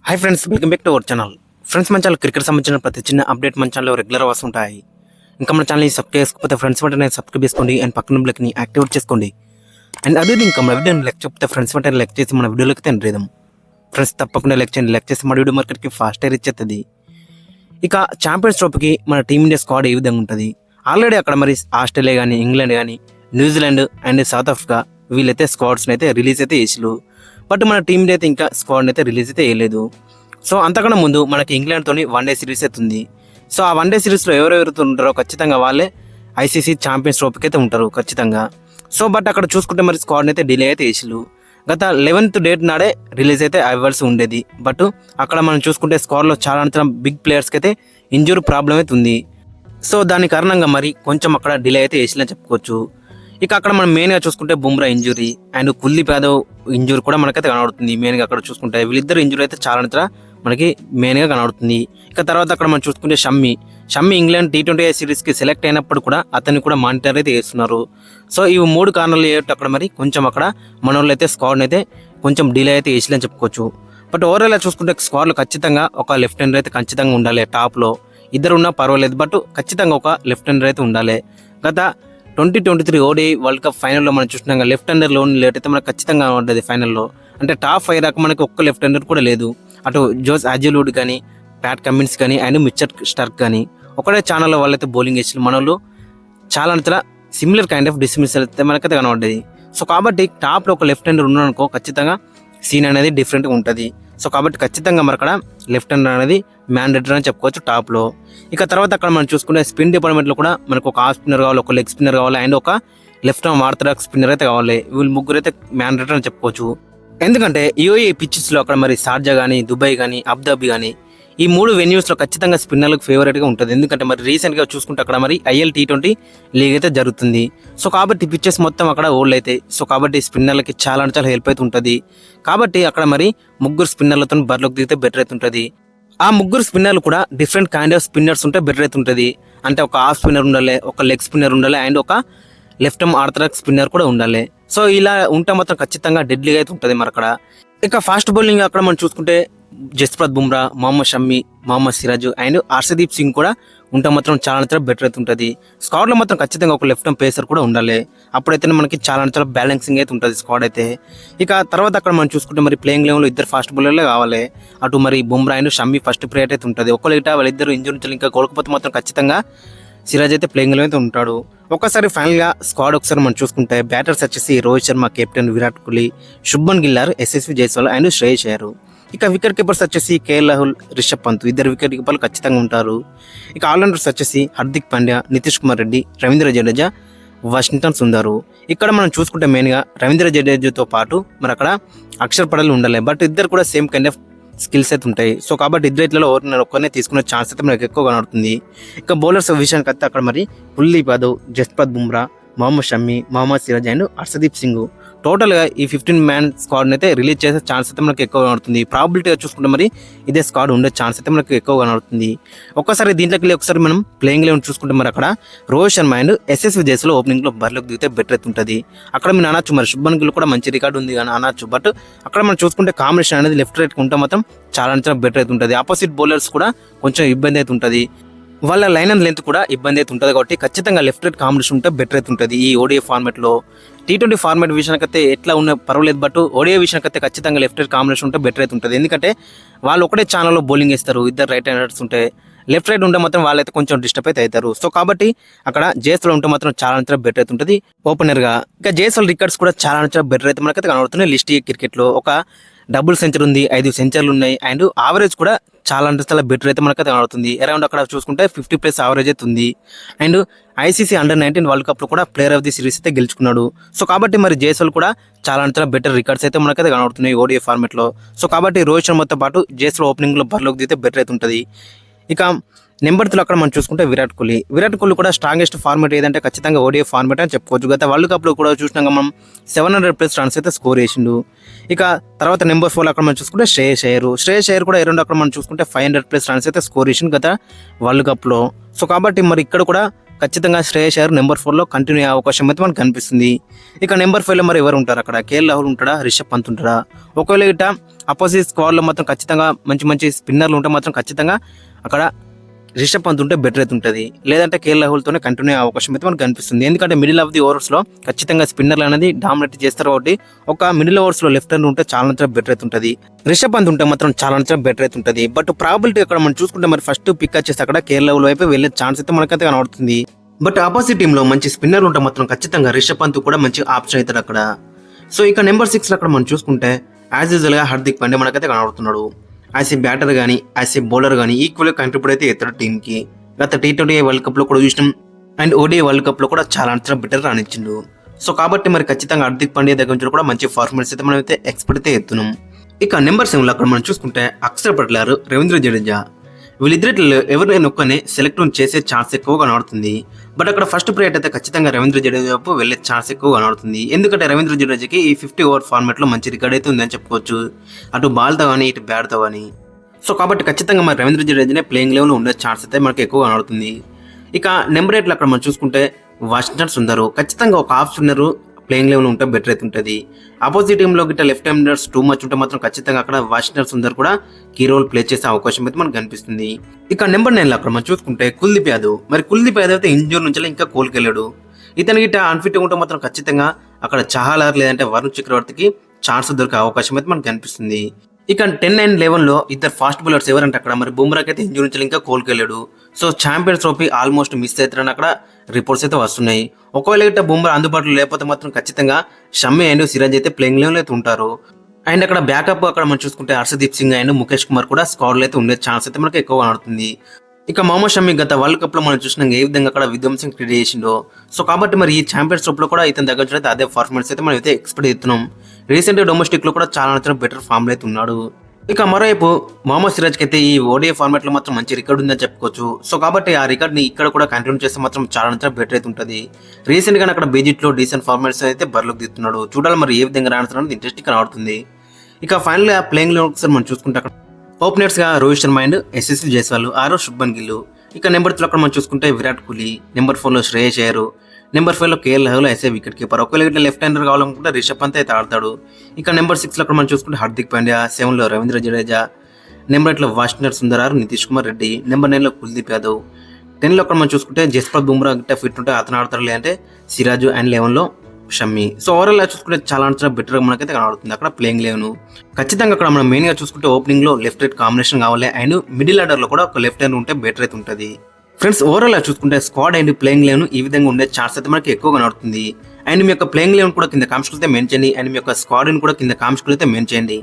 Hi friends, welcome back to our channel. Friends, మన channel cricket సంబంధించిన ప్రతి చిన్న అప్డేట్ మన ఛానల్లో రెగ్యులర్ వస్తుంటాయి. ఇంకా మన ఛానల్ని సబ్స్క్రైబ్ చేసుకోకపోతే ఫ్రెండ్స్ వెంటనే సబ్స్క్రైబ్ చేసుకోండి అండ్ పక్కన బ్లెక్ని యాక్టివేట్ చేసుకోండి. అండ్ అదే ఇంకా మన వీడియోని లెక్ చెప్తే ఫ్రెండ్స్ వెంటనే లెక్ చేసి మన వీడియోలోకి తండ్రిదాం. ఫ్రెండ్స్ తప్పకుండా లెక్ చేయండి. లెక్ చేసి మన వీడియో మార్కెట్కి ఫాస్ట్ రీచ్ అవుతుంది. ఇక ఛాంపియన్స్ ట్రోఫీకి మన టీమిండియా స్క్వాడ్ ఏ విధంగా ఉంటుంది? ఆల్రెడీ అక్కడ మరి ఆస్ట్రేలియా కానీ, ఇంగ్లాండ్ కానీ, న్యూజిలాండ్ అండ్ సౌత్ ఆఫ్రికా వీళ్ళైతే స్క్వాడ్స్ని అయితే రిలీజ్ అయితే చేసిరు. బట్ మన టీమిండియా అయితే ఇంకా స్క్వాడ్ని అయితే రిలీజ్ అయితే వేయలేదు. సో అంతకన్నా ముందు మనకి ఇంగ్లాండ్తోని వన్డే సిరీస్ అవుతుంది. సో ఆ వన్డే సిరీస్లో ఎవరెవరితో ఉంటారో ఖచ్చితంగా వాళ్ళే ఐసీసీ ఛాంపియన్స్ ట్రోఫీకి అయితే ఉంటారు ఖచ్చితంగా. సో బట్ అక్కడ చూసుకుంటే మరి స్క్వాడ్ని అయితే డిలే అయితే వేసిరు. గత 11th డేట్ నాడే రిలీజ్ అయితే అవ్వాల్సి ఉండేది. బట్ అక్కడ మనం చూసుకుంటే స్క్వాడ్లో చాలా బిగ్ ప్లేయర్స్కి అయితే ఇంజురీ ప్రాబ్లం అయితే ఉంది. సో దాని కారణంగా మరి కొంచెం అక్కడ డిలే అయితే వేసినా చెప్పుకోవచ్చు. ఇక అక్కడ మనం మెయిన్గా చూసుకుంటే Bumrah injury and Kuldeep Yadav injury కూడా మనకైతే కనబడుతుంది. మెయిన్గా అక్కడ చూసుకుంటే వీళ్ళిద్దరు ఇంజురీ అయితే చాలా మనకి మెయిన్గా కనబడుతుంది. ఇక తర్వాత అక్కడ మనం చూసుకుంటే షమ్మి ఇంగ్లాండ్ T20 సిరీస్కి సెలెక్ట్ అయినప్పుడు కూడా అతన్ని కూడా మానిటర్ అయితే చేస్తున్నారు. సో ఈ 3 కారణాలు అక్కడ మరి కొంచెం అక్కడ మన వాళ్ళు అయితే స్క్వాడ్ని అయితే కొంచెం డిలే అయితే వేసిలని చెప్పుకోవచ్చు. బట్ ఓవరాల్ చూసుకుంటే స్క్వాడ్లో ఖచ్చితంగా ఒక లెఫ్ట్ హ్యాండర్ అయితే ఖచ్చితంగా ఉండాలి. టాప్లో ఇద్దరు ఉన్నా పర్వాలేదు, బట్ ఖచ్చితంగా ఒక లెఫ్ట్ హ్యాండర్ అయితే ఉండాలి. గత 2023 ODI వరల్డ్ కప్ ఫైనల్లో మనం చూసినాం లెఫ్ట్ హ్యాండర్లో లేట్ అయితే మనకు ఖచ్చితంగా ఉంటుంది ఫైనల్లో. అంటే టాప్ 5 దాకా మనకి ఒక్క లెఫ్ట్ హ్యాండర్ కూడా లేదు. అటు జోస్ హాజల్వుడ్ కానీ, ప్యాట్ కమిన్స్ కానీ అండ్ మిచెల్ స్టార్క్ కానీ ఒకటే ఛానల్లో వాళ్ళైతే బౌలింగ్ వేసిన మన వాళ్ళు చాలా సిమిలర్ కైండ్ ఆఫ్ డిస్మిసల్ అయితే మనకైతే కనబడ్డది. సో కాబట్టి టాప్లో ఒక లెఫ్ట్ హ్యాండర్ ఉన్నారనుకో ఖచ్చితంగా సీన్ అనేది డిఫరెంట్గా ఉంటుంది. సో కాబట్టి ఖచ్చితంగా మరి అక్కడ లెఫ్ట్ హ్యాండర్ అనేది మ్యాండేటరీ అని చెప్పుకోవచ్చు టాప్లో. ఇక తర్వాత అక్కడ మనం చూసుకుంటే స్పిన్ డిపార్ట్మెంట్లో కూడా మనకు ఒక ఆఫ్ స్పిన్నర్ కావాలి, ఒక లెగ్ స్పిన్నర్ కావాలి అండ్ ఒక లెఫ్ట్ ఆర్మ్ ఆర్థడాక్స్ స్పిన్నర్ అయితే కావాలి. వీళ్ళు ముగ్గురు అయితే మ్యాండేటరీ అని చెప్పుకోవచ్చు. ఎందుకంటే UAE పిచ్చెస్లో అక్కడ మరి షార్జా కానీ, దుబాయ్ కానీ, అబుదాబి కానీ ఈ 3 వెన్యూస్లో ఖచ్చితంగా స్పిన్నర్లకు ఫేవరెట్గా ఉంటుంది. ఎందుకంటే మరి రీసెంట్గా చూసుకుంటే అక్కడ మరి IL T20 లీగ్ అయితే జరుగుతుంది. సో కాబట్టి పిచ్చెస్ మొత్తం అక్కడ ఓల్డ్ అయితే, సో కాబట్టి స్పిన్నర్లకి చాలా హెల్ప్ అయితే ఉంటుంది. కాబట్టి అక్కడ మరి ముగ్గురు స్పిన్నర్లతో బరిలోకి దిగితే బెటర్ అయితే ఉంటుంది. ఆ ముగ్గురు స్పిన్నర్లు కూడా డిఫరెంట్ కైండ్ ఆఫ్ స్పిన్నర్స్ ఉంటే బెటర్ అయితే ఉంటుంది. అంటే ఒక ఆఫ్ స్పిన్నర్ ఉండాలి, ఒక లెగ్ స్పిన్నర్ ఉండాలి అండ్ ఒక లెఫ్ట్ ఆర్మ్ ఆర్థడాక్స్ స్పిన్నర్ కూడా ఉండాలి. సో ఇలా ఉంటే మాత్రం ఖచ్చితంగా డెడ్లీగా అయితే ఉంటుంది మరి అక్కడ. ఇక ఫాస్ట్ బౌలింగ్ అక్కడ మనం చూసుకుంటే జస్ప్రీత్ బుమ్రా, మొహమ్మద్ షమ్మి, మొహమ్మద్ సిరాజ్ అండ్ హర్షదీప్ సింగ్ కూడా ఉంటే మాత్రం చాలా బెటర్ అయితే ఉంటుంది. స్క్వాడ్లో మాత్రం ఖచ్చితంగా ఒక లెఫ్ట్ ఆర్మ్ పేసర్ కూడా ఉండాలి. అప్పుడైతే మనకి చాలా బ్యాలెన్సింగ్ అయితే ఉంటుంది స్క్వాడ్ అయితే. ఇక తర్వాత అక్కడ మనం చూసుకుంటే మరి ప్లేయింగ్ లెవెన్లో ఇద్దరు ఫాస్ట్ బౌలర్లే కావాలి. అటు మరి Bumrah and Shammi first priority అయితే ఉంటుంది. ఒకళ్ళ వాళ్ళిద్దరు ఇంజూరీ నుంచి ఇంకా కోలుకపోతే మాత్రం ఖచ్చితంగా సిరాజ్ అయితే ప్లేయింగ్ లెవెన్ అయితే ఉంటాడు. ఒకసారి ఫైనల్గా స్క్వాడ్ ఒకసారి మనం చూసుకుంటే బ్యాటర్స్ వచ్చేసి Rohit Sharma, captain Virat Kohli, Shubman Gill, SSV Jaiswal and Shreyas అయ్యారు. ఇక వికెట్ కీపర్స్ వచ్చేసి KL రాహుల్, రిషబ్ పంత్ ఇద్దరు వికెట్ కీపర్లు ఖచ్చితంగా ఉంటారు. ఇక ఆల్రౌండర్స్ వచ్చేసి హార్దిక్ పాండ్యా, నితీష్ కుమార్ రెడ్డి, రవీంద్ర జడేజా, వాషింగ్టన్ సుందర్. ఇక్కడ మనం చూసుకుంటే మెయిన్గా రవీంద్ర జడేజాతో పాటు మరి అక్కడ అక్షర్ పటేల్ ఉండాలి. బట్ ఇద్దరు కూడా సేమ్ కైండ్ ఆఫ్ స్కిల్స్ అయితే ఉంటాయి. సో కాబట్టి ఇద్దరిలో ఒక్కరినే తీసుకునే ఛాన్స్ అయితే మనకు ఎక్కువ కనబడుతుంది. ఇక బౌలర్స్ విషయానికి వస్తే అక్కడ మరి కుల్దీప్ యాదవ్, జస్ప్రీత్ బుమ్రా, మొహమ్మద్ షమ్మి, మొహమ్మద్ సిరాజ్ అండ్ హర్షదీప్ సింగ్ టోటల్గా ఈ 15 మ్యాన్ స్క్వాడ్ని అయితే రిలీజ్ చేసే ఛాన్స్ అయితే మనకు ఎక్కువ కనబడుతుంది. ప్రాబిలిటీగా చూసుకుంటే మరి ఇదే స్క్వాడ్ ఉండే ఛాన్స్ అయితే మనకు ఎక్కువ కనబడుతుంది. ఒక్కసారి దీంట్లోకి ఒకసారి మనం ప్లేయింగ్ లెవెన్ చూసుకుంటే మరి అక్కడ రోహిత్ శర్మ అండ్ SSV జైస్వాల్ ఓపెనింగ్లో బరిలోకి దిగితే బెటర్ అయితే ఉంటుంది. అక్కడ మీరు అనొచ్చు మరి శుభ్మన్ గిల్ కూడా మంచి రికార్డు ఉంది కానీ అనొచ్చు. బట్ అక్కడ మనం చూసుకుంటే కాంబినేషన్ అనేది లెఫ్ట్ రైట్ ఉంటే మాత్రం చాలా బెటర్ అయితే ఉంటుంది. ఆపోజిట్ బౌలర్స్ కూడా కొంచెం ఇబ్బంది అయితే ఉంటుంది. వాళ్ళ లైన్ అండ్ లెంత్ కూడా ఇబ్బంది అయితే ఉంటుంది. కాబట్టి ఖచ్చితంగా లెఫ్ట్ రైట్ కాంబినేషన్ ఉంటే బెటర్ అయితే ఉంటుంది. ఈ ODI ఫార్మాట్లో T20 ఫార్మాట్ విషయానికైతే ఎట్లా ఉన్న పర్వాలేదు, బట్ ODI విషయానికైతే ఖచ్చితంగా లెఫ్ట్ రైట్ కాంబినేషన్ ఉంటే బెటర్ అయితే ఉంటుంది. ఎందుకంటే వాళ్ళు ఒకటే ఛానల్లో బౌలింగ్ వేస్తారు. ఇద్దరు రైట్ హ్యాండర్స్ ఉంటే లెఫ్ట్ రైట్ ఉంటే మాత్రం వాళ్ళైతే కొంచెం డిస్టర్బ్ అయితే అవుతారు. సో కాబట్టి అక్కడ జైస్వాల్ ఉంటే మాత్రం చాలా బెటర్ అయితే ఉంటుంది ఓపెనర్గా. ఇక జైస్వాల్ రికార్డ్స్ కూడా చాలా బెటర్ అయితే మనకైతే కనబడుతున్నాయి. లిస్ట్ క్రికెట్లో ఒక డబుల్ సెంచరీ ఉంది, 5 సెంచరీలు ఉన్నాయి అండ్ ఆవరేజ్ కూడా చాలా బెటర్ అయితే మనకైతే కనబడుతుంది. అరౌండ్ అక్కడ చూసుకుంటే 50+ ఆవరేజ్ అయితే ఉంది. అండ్ ICC Under-19 వరల్డ్ కప్లో కూడా ప్లేయర్ ఆఫ్ ది సిరీస్ అయితే గెలుచుకున్నాడు. సో కాబట్టి మరి జైస్వాల్ కూడా చాలా బెటర్ రికార్డ్స్ అయితే మనకైతే కనబడుతున్నాయి ODI ఫార్మాట్లో. సో కాబట్టి రోహిత్ శర్మతో పాటు జైస్వాల్ ఓపెనింగ్లో బరిలోకి దిగితే బెటర్ అయితే ఉంటుంది. ఇక నెంబర్ 3 అక్కడ మనం చూసుకుంటే విరాట్ కోహ్లీ కూడా స్ట్రాంగెస్ట్ ఫార్మేట్ ఏదంటే ఖచ్చితంగా ODI ఫార్మేట్ అని చెప్పుకోవచ్చు. గత వరల్డ్ కప్లో కూడా చూసినాక మనం 700+ రన్స్ అయితే స్కోర్ చేసిండు. ఇక తర్వాత నెంబర్ 4 అక్కడ మనం చూసుకుంటే శ్రేయస్ అయ్యర్ కూడా అరౌండ్ అక్కడ మనం చూసుకుంటే 500+ రన్స్ అయితే స్కోర్ చేసిండు గత వరల్డ్ కప్లో. సో కాబట్టి మరి ఇక్కడ కూడా ఖచ్చితంగా శ్రేయస్ అయ్యర్ నెంబర్ 4లో కంటిన్యూ అయ్యే అవకాశం అయితే మనకు కనిపిస్తుంది. ఇక నెంబర్ 5లో మరి ఎవరు ఉంటారు అక్కడ? కేఎల్ రాహుల్ ఉంటాడా, రిషబ్ పంత్ ఉంటాడా? ఒకవేళ ఇట అపోజిట్ స్క్వాడ్లో మాత్రం ఖచ్చితంగా మంచి మంచి స్పిన్నర్లు ఉంటే మాత్రం ఖచ్చితంగా అక్కడ రిషబ్ పంత్ ఉంటే బెటర్ అయితే ఉంటుంది. లేదంటే కేఎల్ రాహుల్తోనే కంటిన్యూ అయ్యే అవకాశం అయితే మనకు కనిపిస్తుంది. ఎందుకంటే మిడిల్ ఆఫ్ ది ఓవర్స్లో ఖచ్చితంగా స్పిన్నర్లు అనేది డామినేట్ చేస్తారు కాబట్టి ఒక మిడిల్ ఓవర్స్లో లెఫ్ట్ హ్యాండ్ ఉంటే చాలా బెటర్ అయితే ఉంటుంది. రిషబ్ పంత్ ఉంటే మాత్రం చాలా బెటర్ అయితే ఉంటుంది. బట్ ప్రాబిలిటీ అక్కడ మనం చూసుకుంటే మరి ఫస్ట్ పిక్ వచ్చేసి అక్కడ కేఎల్ రాహుల్ వైపు వెళ్ళే ఛాన్స్ అయితే మనకైతే కనబడుతుంది. బట్ ఆపోజిట్ టీంలో మంచి స్పిన్నర్ ఉంటే మాత్రం ఖచ్చితంగా రిషబ్ పంత్ కూడా మంచి ఆప్షన్ అవుతాడు అక్కడ. సో ఇక నెంబర్ 6లో అక్కడ మనం చూసుకుంటే యాజ్ యూజువల్గా హార్దిక్ పాండ్యా మనకైతే కనబడుతున్నాడు. యాజ్ ఏ బ్యాటర్ కానీ యాజ్ ఏ బౌలర్ కానీ ఈక్వల్గా కంట్రిబ్యూట్ అయితే ఇతర టీంకి. గత T20 వరల్డ్ కప్లో కూడా చూసినాం అండ్ ODI వరల్డ్ కప్లో కూడా చాలా బెటర్ రాణించిండు. సో కాబట్టి మరి ఖచ్చితంగా హార్దిక్ పాండ్యా దగ్గర నుంచి కూడా మంచి పర్ఫార్మెన్స్ అయితే మనం అయితే ఎక్స్పెక్ట్ అయితే ఎత్తున్నాం. ఇక నెంబర్ 7లో అక్కడ మనం చూసుకుంటే అక్షర్ పటేల్, రవీంద్ర జడేజా వీళ్ళిద్దరిలో ఎవరినైనా ఒక్కనే సెలెక్ట్ చేసే ఛాన్స్ ఎక్కువ కనబడుతుంది. బట్ అక్కడ ఫస్ట్ ప్లేయర్ అయితే ఖచ్చితంగా రవీంద్ర జడేజా వైపు వెళ్ళే ఛాన్స్ ఎక్కువ కనబడుతుంది. ఎందుకంటే రవీంద్ర జడేజాకి ఈ 50 ఓవర్ ఫార్మాట్లో మంచి రికార్డ్ అయితే ఉందని చెప్పుకోవచ్చు, అటు బాల్తో కానీ ఇటు బ్యాట్తో కానీ. సో కాబట్టి ఖచ్చితంగా మరి రవీంద్ర జడేజానే ప్లేయింగ్ లెవెల్లో ఉండే ఛాన్స్ అయితే మనకి ఎక్కువ కనబడుతుంది. ఇక నెంబర్ 8లో అక్కడ మనం చూసుకుంటే వాషింగ్టన్ సుందర్ ఖచ్చితంగా ఒక హాఫ్ స్పిన్నర్ ప్లేయింగ్ లెవెల్ ఉంటే బెటర్ అయితే ఉంటుంది. ఆపోజిట్ టీంలో గిట్ట లెఫ్ట్ హ్యాండర్స్ టూ మచ్ ఉంటే మాత్రం ఖచ్చితంగా అక్కడ వాషింగ్టన్ సుందర్ కూడా కీ రోల్ ప్లే చేసే అవకాశం అయితే మనకు కనిపిస్తుంది. ఇక నెంబర్ 9లో అక్కడ మనం చూసుకుంటే కుల్దీప్ యాదవ్. మరి కుల్దీప్ యాదవ్ అయితే ఇంజూర్ నుంచి ఇంకా కోలుకెళ్ళాడు. ఇతని గిట్ట అన్ఫిట్ ఉంటే మాత్రం ఖచ్చితంగా అక్కడ చహాలార్ లేదంటే వరుణ్ చక్రవర్తికి ఛాన్స్ దొరికే అవకాశం అయితే మనకు కనిపిస్తుంది. ఇక 10 అండ్ 11లో ఇద్దరు ఫాస్ట్ బౌలర్స్ ఎవరంటే అక్కడ మరి బుమ్రాకి అయితే ఇంజూరీ నుంచి ఇంకా కోలుకెళ్ళాడు. So Champions Trophy almost miss అవుతారని అక్కడ రిపోర్ట్స్ అయితే వస్తున్నాయి. ఒకవేళ ఇట్లా బుమ్రా అందుబాటులో లేకపోతే మాత్రం ఖచ్చితంగా షమ్మి అండ్ సిరాజ్ అయితే ప్లేయింగ్ లెవెల్ అయితే ఉంటారు. అండ్ అక్కడ బ్యాకప్ అక్కడ మనం చూసుకుంటే హర్షదీప్ సింగ్ అండ్ ముఖేష్ కుమార్ కూడా స్క్వాడ్లో అయితే ఉండే ఛాన్స్ అయితే మనకి ఎక్కువ కనబడుతుంది. ఇక మొహమ్మద్ షమి గత వరల్డ్ కప్ లో మనం చూసినాం ఏ విధంగా అక్కడ విధ్వంసం క్రియేట్ చేసిండో. సో కాబట్టి మరి ఈ ఛాంపియన్స్ ట్రోఫీ లో కూడా ఇతని దగ్గర నుంచి అయితే అదే పర్ఫార్మెన్స్ అయితే మనం అయితే ఎక్స్పెక్ట్ చేస్తున్నాం. రీసెంట్ గా డొమెస్టిక్ లో కూడా చాలా బెటర్ ఫామ్ లో అయితే ఉన్నాడు. ఇక మరోవైపు మొహమ్మద్ సిరాజ్కి అయితే ఈ ODI ఫార్మాట్ లో మాత్రం మంచి రికార్డ్ ఉందని చెప్పుకోవచ్చు. సో కాబట్టి ఆ రికార్డ్ ని ఇక్కడ కూడా కంటిన్యూ చేస్తే మాత్రం చాలా బెటర్ అయితే ఉంటుంది. రీసెంట్ గా అక్కడ బీజిట్ లో డీసెంట్ ఫార్మాట్స్ అయితే బరిలోకి దిస్తున్నాడు. చూడాలి మరి ఏ విధంగా రాణిస్తున్నాడు, ఇంట్రెస్టింగ్ కనబడుతుంది. ఇక ఫైనల్ గా ప్లేయింగ్ లో ఒకసారి మనం చూసుకుంటే అక్కడ ఓపెనర్స్ గా రోహిత్ శర్మ అండ్ SSV జైస్వాల్, శుభ్మన్ గిల్. ఇక నెంబర్ 3 అక్కడ మనం చూసుకుంటే విరాట్ కోహ్లీ, నెంబర్ 4లో శ్రేయస్ అయ్యర్, నెంబర్ 5లో KL Rahul as a wicket keeper. ఒకవేళ ఇట్లా లెఫ్ట్ హ్యాండర్ కావాలనుకుంటే రిషబ్ పంత్ అయితే ఆడతాడు. ఇక నెంబర్ 6లో అక్కడ మనం చూసుకుంటే హార్దిక్ పాండ్యా, 7లో రవీంద్ర జడేజా, నెంబర్ 8లో వాషింగ్టన్ సుందర్, నితీష్ కుమార్ రెడ్డి, నెంబర్ 9లో కుల్దీప్ యాదవ్, 10లో అక్కడ మనం చూసుకుంటే జస్ప్రీత్ బుమ్రా గిట్ట ఫిట్ ఉంటే అతను ఆడతారు, లేదంటే సిరాజు అండ్ 11లో షమ్మి. సో ఓవరాల్ చూసుకుంటే చాలా బెటర్ గా మనకైతే కనబడుతుంది అక్కడ ప్లేయింగ్ లెవెన్. ఖచ్చితంగా అక్కడ మనం మెయిన్ గా చూసుకుంటే ఓపెనింగ్ లో లెఫ్ట్ రైట్ కాంబినేషన్ కావాలి అండ్ మిడిల్ ఆర్డర్ లో కూడా ఒక లెఫ్ట్ హ్యాండ్ ఉంటే బెటర్ అయితే ఉంటుంది. ఫ్రెండ్స్ ఓవరాల్ చూసుకుంటే స్క్వాడ్ అండ్ ప్లేయింగ్ లెవెన్ ఈ విధంగా ఉండే ఛాన్స్ అయితే మనకి ఎక్కువ కనబడుతుంది. అండ్ మీ యొక్క ప్లేయింగ్ లెవెన్ కూడా కింద కామెంట్స్ అయితే మెన్షన్ చేయండి అండ్ మీ యొక్క స్క్వాడ్ కూడా కింద కామెంట్స్ అయితే మెన్షన్ చేయండి.